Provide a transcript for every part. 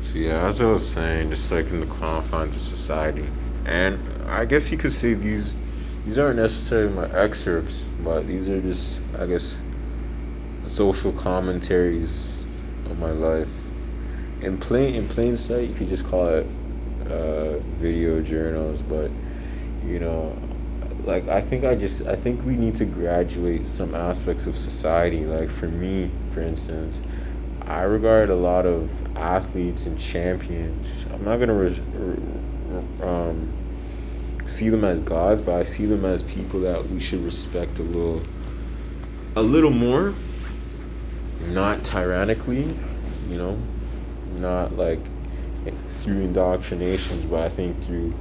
So yeah, as I was saying, just like in the confines of society, and I guess you could say these aren't necessarily my excerpts, but these are just I guess social commentaries of my life. In plain sight, you could just call it video journals, but you know, like I think we need to graduate some aspects of society. Like for me, for instance, I regard a lot of athletes and champions. I'm not gonna see them as gods, but I see them as people that we should respect a little more, not tyrannically, you know, not like through indoctrinations, but I think through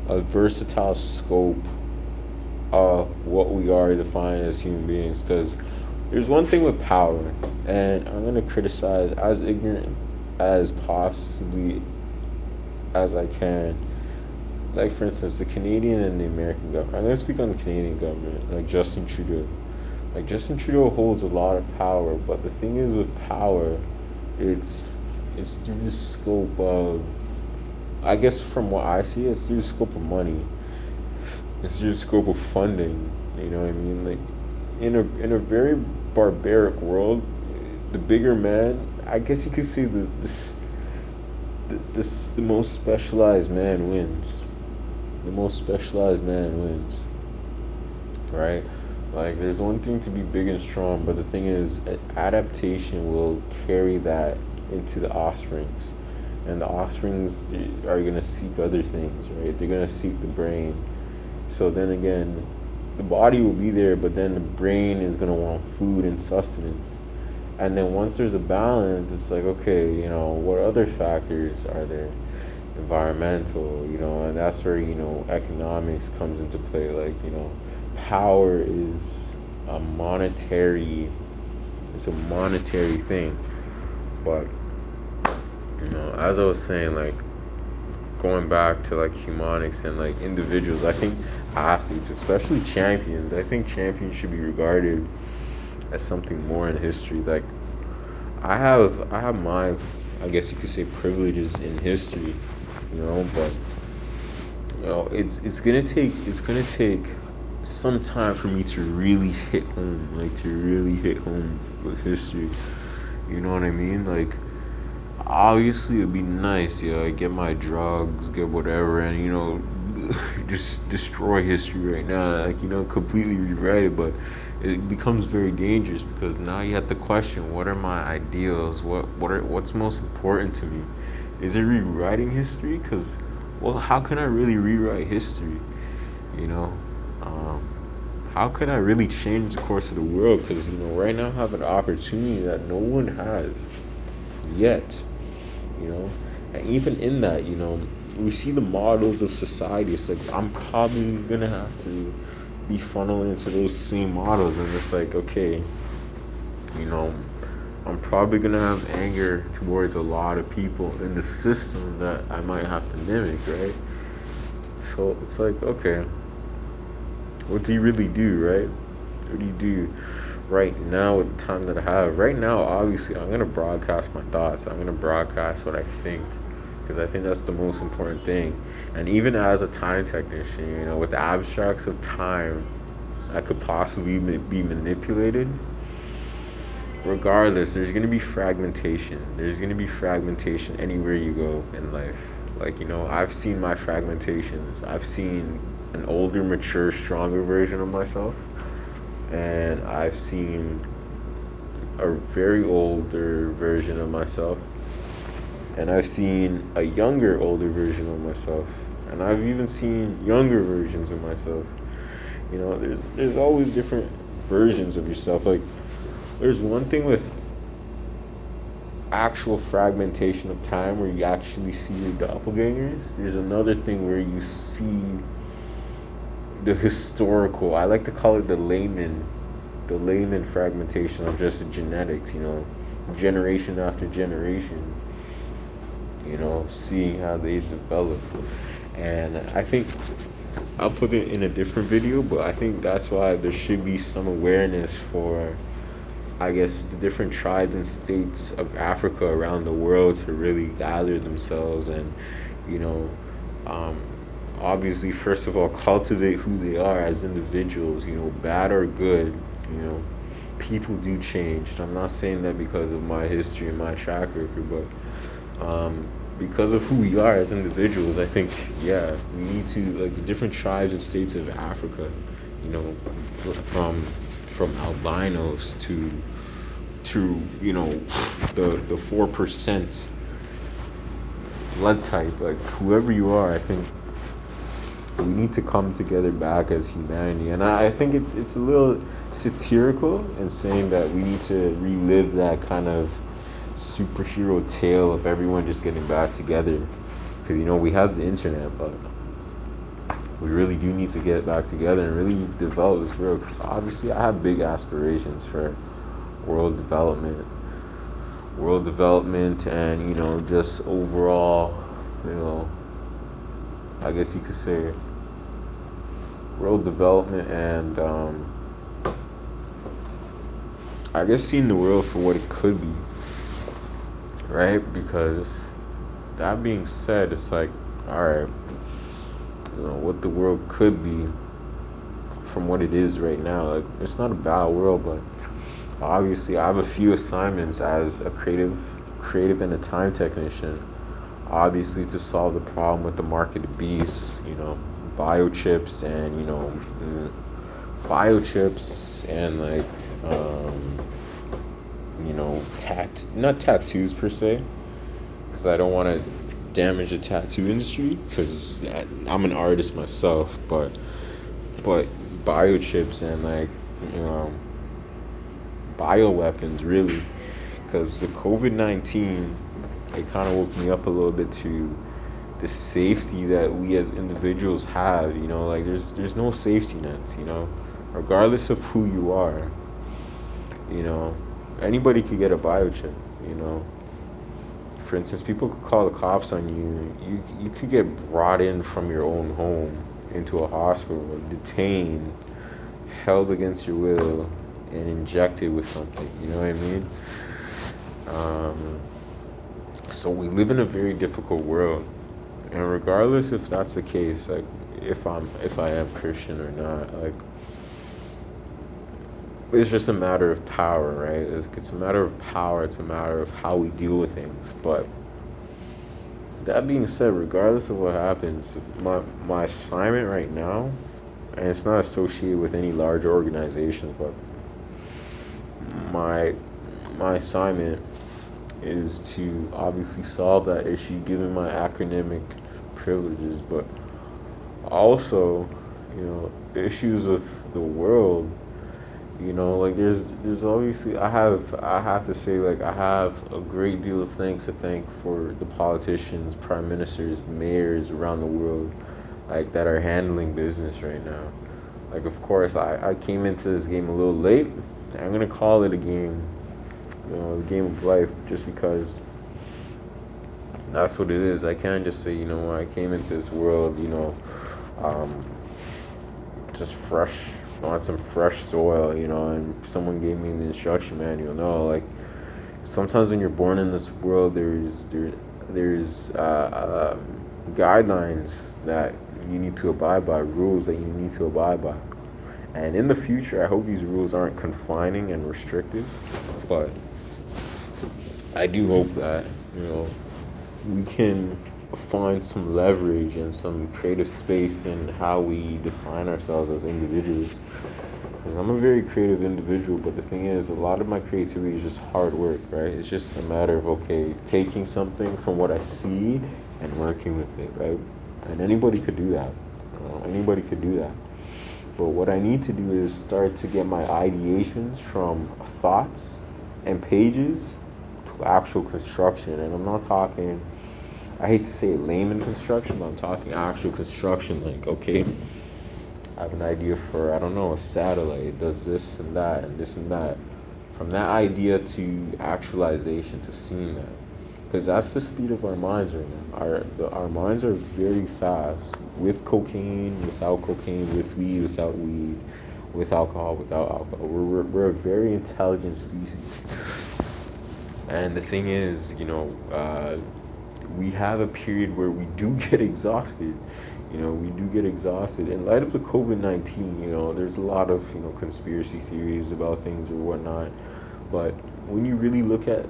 a versatile scope of what we are defined as human beings. Because there's one thing with power, and I'm gonna criticize as ignorant as possibly as I can. Like for instance, the Canadian and the American government. I'm gonna speak on the Canadian government, like Justin Trudeau. Like Justin Trudeau holds a lot of power, but the thing is with power, it's it's through the scope of, I guess from what I see, it's through the scope of money. It's through the scope of funding. You know what I mean? Like in a very barbaric world, the bigger man, I guess you could say the most specialized man wins. The most specialized man wins, right? Like, there's one thing to be big and strong, but the thing is, adaptation will carry that into the offsprings, and the offsprings are gonna seek other things, right? They're gonna seek the brain. So then again, the body will be there, but then the brain is gonna want food and sustenance. And then once there's a balance, it's like, okay, what other factors are there? Environmental, and that's where, economics comes into play. Like, power is a monetary, it's a monetary thing. But, as I was saying, like, going back to like humanics and like individuals, I think athletes, especially champions, I think champions should be regarded as something more in history. Like I have my, I guess you could say, privileges in history, but it's gonna take some time for me to really hit home, like to really hit home with history. You know what I mean? Like obviously it'd be nice, yeah, get my drugs, get whatever, and just destroy history right now, like completely rewrite it. But it becomes very dangerous because now you have to question, what are my ideals, what's most important to me? Is it rewriting history? Because, well, how can I really rewrite history? you know um, how can I really change the course of the world? Because right now I have an opportunity that no one has yet. you know and even in that, we see the models of society. It's like I'm probably gonna have to be funneled into those same models, and it's like, okay, you know I'm probably gonna have anger towards a lot of people in the system that I might have to mimic, right? So it's like, okay, what do you really do, right? What do you do right now with the time that I have? Right now, obviously, I'm gonna broadcast my thoughts. I'm gonna broadcast what I think, because I think that's the most important thing. And even as a time technician, with the abstracts of time that could possibly be manipulated, regardless, there's going to be fragmentation. There's going to be fragmentation anywhere you go in life. Like, I've seen my fragmentations. I've seen an older, mature, stronger version of myself, and I've seen a very older version of myself, and I've seen a younger, older version of myself, and I've even seen younger versions of myself. There's always different versions of yourself. Like, there's one thing with actual fragmentation of time where you actually see your doppelgangers. There's another thing where you see the historical. I like to call it the layman fragmentation of just genetics. Generation after generation. Seeing how they develop, and I think I'll put it in a different video, but I think that's why there should be some awareness for I guess, the different tribes and states of Africa around the world to really gather themselves and, you know, um, obviously, first of all, cultivate who they are as individuals, bad or good, you know, people do change. And I'm not saying that because of my history and my track record, but because of who we are as individuals, I think, yeah, we need to, like, the different tribes and states of Africa, from albinos to the 4% blood type, like whoever you are, I think we need to come together back as humanity. And I think it's a little satirical in saying that we need to relive that kind of superhero tale of everyone just getting back together. Because, we have the internet, but we really do need to get back together and really develop this world. Because obviously, I have big aspirations for world development. World development and, just overall, I guess you could say world development and I guess seeing the world for what it could be, right? Because that being said, it's like, all right, what the world could be from what it is right now. Like, it's not a bad world, but obviously I have a few assignments as a creative and a time technician. Obviously, to solve the problem with the market of beasts, biochips and biochips and like not tattoos per se, because I don't want to damage the tattoo industry because I'm an artist myself, but biochips and like bioweapons really, because the COVID-19, it kind of woke me up a little bit to the safety that we as individuals have. Like there's no safety nets. Regardless of who you are. Anybody could get a biochip. For instance, people could call the cops on you. You could get brought in from your own home into a hospital, detained, held against your will, and injected with something. You know what I mean? So we live in a very difficult world, and regardless if that's the case, like if I am Christian or not, like it's just a matter of power, right? It's a matter of power. It's a matter of how we deal with things. But that being said, regardless of what happens, my assignment right now, and it's not associated with any large organization, but my assignment is to obviously solve that issue given my academic privileges, but also, issues with the world. Like there's obviously I have to say, like, I have a great deal of thanks to thank for the politicians, prime ministers, mayors around the world, like, that are handling business right now. Like, of course, I came into this game a little late. I'm gonna call it a game, the game of life, just because that's what it is. I can't just say, I came into this world, just fresh, on some fresh soil, and someone gave me the instruction manual. No, like, sometimes when you're born in this world, there's guidelines that you need to abide by, rules that you need to abide by. And in the future, I hope these rules aren't confining and restrictive, but I do hope that, we can find some leverage and some creative space in how we define ourselves as individuals. Because I'm a very creative individual, but the thing is, a lot of my creativity is just hard work, right? It's just a matter of, okay, taking something from what I see and working with it, right? And anybody could do that. Anybody could do that. But what I need to do is start to get my ideations from thoughts and pages to actual construction. And I'm not talking, I hate to say layman construction, but I'm talking actual construction. Like, okay, I have an idea for, I don't know, a satellite. It does this and that and this and that. From that idea to actualization, to seeing that. Because that's the speed of our minds right now. Our minds are very fast. With cocaine, without cocaine, with weed, without weed. with alcohol, without alcohol. We're a very intelligent species. And the thing is, we have a period where we do get exhausted. We do get exhausted. In light of the COVID-19, there's a lot of, conspiracy theories about things or whatnot. But when you really look at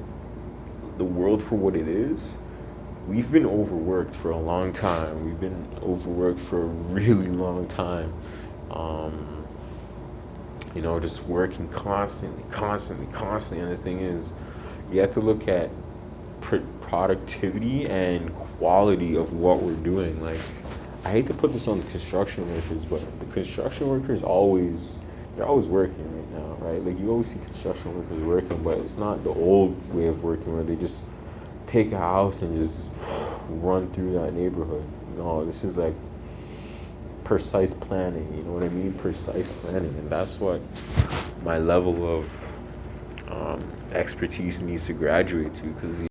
the world for what it is, we've been overworked for a long time. We've been overworked for a really long time. Just working constantly, constantly, constantly. And the thing is, you have to look at productivity and quality of what we're doing. Like, I hate to put this on the construction workers, but the construction workers they're always working right now, right? Like, you always see construction workers working, but it's not the old way of working where they just take a house and just run through that neighborhood. No, this is like precise planning, you know what I mean? Precise planning. And that's what my level of expertise needs to graduate to, because